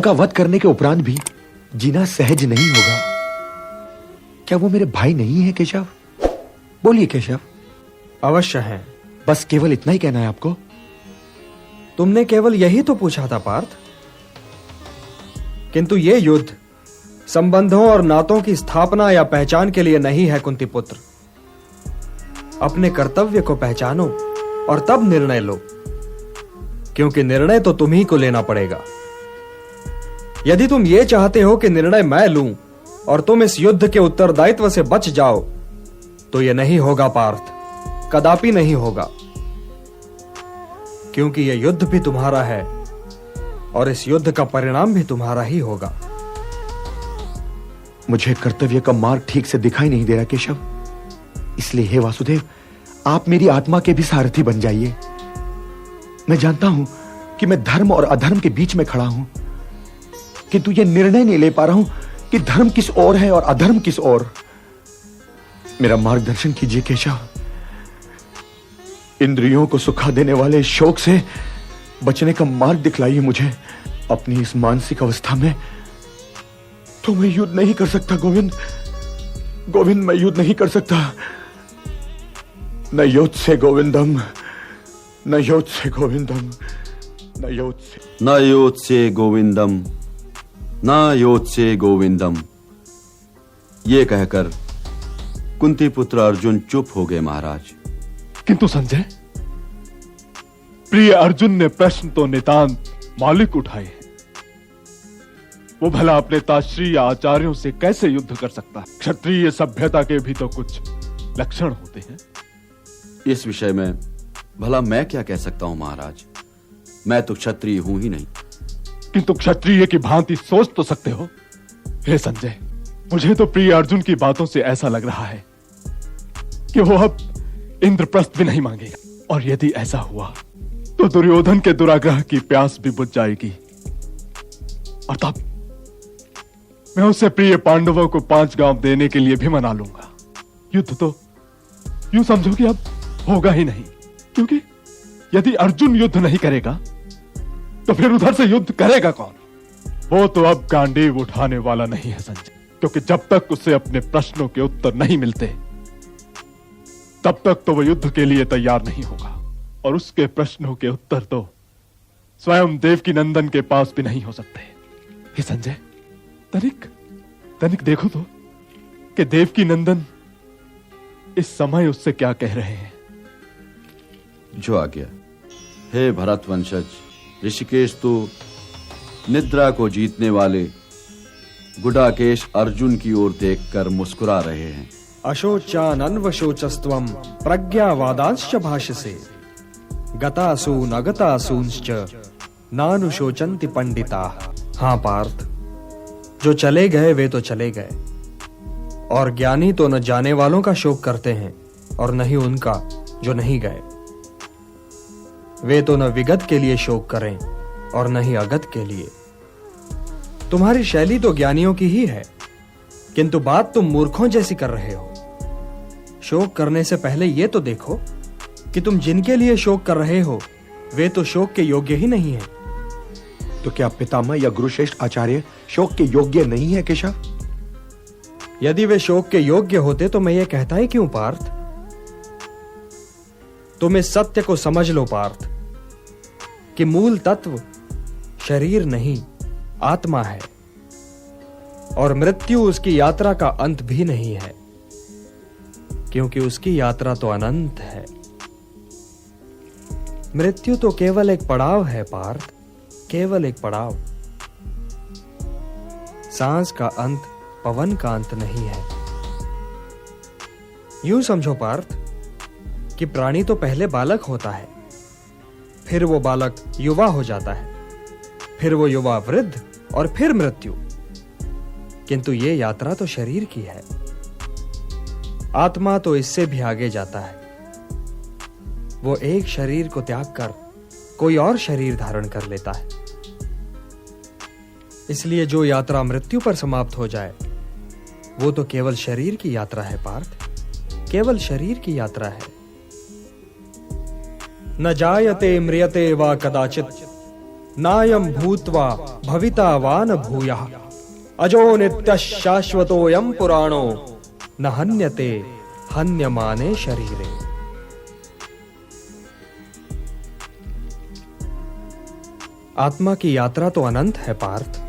उनका वध करने के उपरांत भी जीना सहज नहीं होगा। क्या वो मेरे भाई नहीं है केशव? बोलिए केशव। अवश्य है। बस केवल इतना ही कहना है आपको? तुमने केवल यही तो पूछा था पार्थ। किंतु ये युद्ध संबंधों और नातों की स्थापना या पहचान के लिए नहीं है कुंती पुत्र। अपने कर्तव्य को पहचानो और तब निर्णय लो, क्योंकि निर्णय तो तुम ही को लेना पड़ेगा। यदि तुम ये चाहते हो कि निर्णय मैं लूं और तुम इस युद्ध के उत्तरदायित्व से बच जाओ, तो यह नहीं होगा पार्थ, कदापि नहीं होगा। क्योंकि यह युद्ध भी तुम्हारा है और इस युद्ध का परिणाम भी तुम्हारा ही होगा। मुझे कर्तव्य का मार्ग ठीक से दिखाई नहीं दे रहा केशव, इसलिए हे वासुदेव, आप मेरी आत्मा के भी सारथी बन जाइए। मैं जानता हूं कि मैं धर्म और अधर्म के बीच में खड़ा हूं, किंतु यह निर्णय नहीं ले पा रहा हूं कि धर्म किस ओर है और अधर्म किस ओर। मेरा मार्गदर्शन कीजिए केशव। इंद्रियों को सुखा देने वाले शोक से बचने का मार्ग दिखलाइए मुझे। अपनी इस मानसिक अवस्था में तो मैं युद्ध नहीं कर सकता गोविंद। गोविंद, मैं युद्ध नहीं कर सकता। न युद्ध से गोविंदम, न युद्ध से गोविंदम, न युद्ध से, न युद्ध से गोविंदम, न युद्ध से गोविंदम। ये कहकर कुंती पुत्र अर्जुन चुप हो गए महाराज। किंतु संजय, प्रिय अर्जुन ने प्रश्न तो नितांत मौलिक उठाए हैं। वो भला अपने ताश्रीय आचार्यों से कैसे युद्ध कर सकता है? क्षत्रिय सभ्यता के भी तो कुछ लक्षण होते हैं। इस विषय में भला मैं क्या कह सकता हूं महाराज? मैं तो क्षत्रिय हूं ही नहीं। किंतु क्षत्रिय की भांति सोच तो सकते हो। हे संजय, मुझे तो प्रिय अर्जुन की बातों से ऐसा लग रहा है कि वो अब इंद्रप्रस्थ भी नहीं मांगेगा, और यदि ऐसा हुआ तो दुर्योधन के दुराग्रह की प्यास भी बुझ जाएगी, और तब मैं उससे प्रिय पांडवों को 5 गांव देने के लिए भी मना लूंगा। युद्ध तो यूं समझो कि अब होगा ही नहीं, क्योंकि यदि अर्जुन युद्ध नहीं करेगा तो फिर उधर से युद्ध करेगा कौन? वो तो अब गांडीव उठाने वाला नहीं है संजय, क्योंकि जब तक उसे अपने प्रश्नों के उत्तर नहीं मिलते तब तक तो वह युद्ध के लिए तैयार नहीं होगा, और उसके प्रश्नों के उत्तर तो स्वयं देवकी नंदन के पास भी नहीं हो सकते। हे संजय, तनिक देखो तो कि देवकी नंदन इस समय उससे क्या कह रहे हैं। जो आ गया। हे भरत वंशज, ऋषिकेश तो निद्रा को जीतने वाले गुडाकेश अर्जुन की ओर देखकर मुस्कुरा रहे हैं। अशोचानन्वशोचस्त्वं प्रज्ञावादांश्च भाषसे गतासून अगतासूंश्च नानुशोचन्ति पंडिताः। हाँ पार्थ, जो चले गए वे तो चले गए, और ज्ञानी तो न जाने वालों का शोक करते हैं और न ही उनका जो नहीं गए। वे तो न विगत के लिए शोक करें और न ही अगत के लिए। तुम्हारी शैली तो ज्ञानियों की ही है, किंतु बात तुम मूर्खों जैसी कर रहे हो। शोक करने से पहले यह तो देखो कि तुम जिनके लिए शोक कर रहे हो वे तो शोक के योग्य ही नहीं है। तो क्या पितामह या गुरुश्रेष्ठ आचार्य शोक के योग्य नहीं है केशव? यदि वे शोक के योग्य होते तो मैं ये कहता ही क्यों पार्थ? तुम इस सत्य को समझ लो पार्थ कि मूल तत्व शरीर नहीं आत्मा है, और मृत्यु उसकी यात्रा का अंत भी नहीं है, क्योंकि उसकी यात्रा तो अनंत है। मृत्यु तो केवल एक पड़ाव है पार्थ, केवल एक पड़ाव। सांस का अंत पवन का अंत नहीं है। यूं समझो पार्थ कि प्राणी तो पहले बालक होता है, फिर वो बालक युवा हो जाता है, फिर वो युवा वृद्ध और फिर मृत्यु। किंतु ये यात्रा तो शरीर की है। आत्मा तो इससे भी आगे जाता है। वो एक शरीर को त्याग कर कोई और शरीर धारण कर लेता है। इसलिए जो यात्रा मृत्यु पर समाप्त हो जाए वो तो केवल शरीर की यात्रा है पार्थ, केवल शरीर की यात्रा है। न जायते म्रियते वा कदाचित नायं भूत्वा भविता वा न भूयः अजो नित्यः शाश्वतोऽयं पुराणो न हन्यते हन्यमाने शरीरे। आत्मा की यात्रा तो अनंत है पार्थ,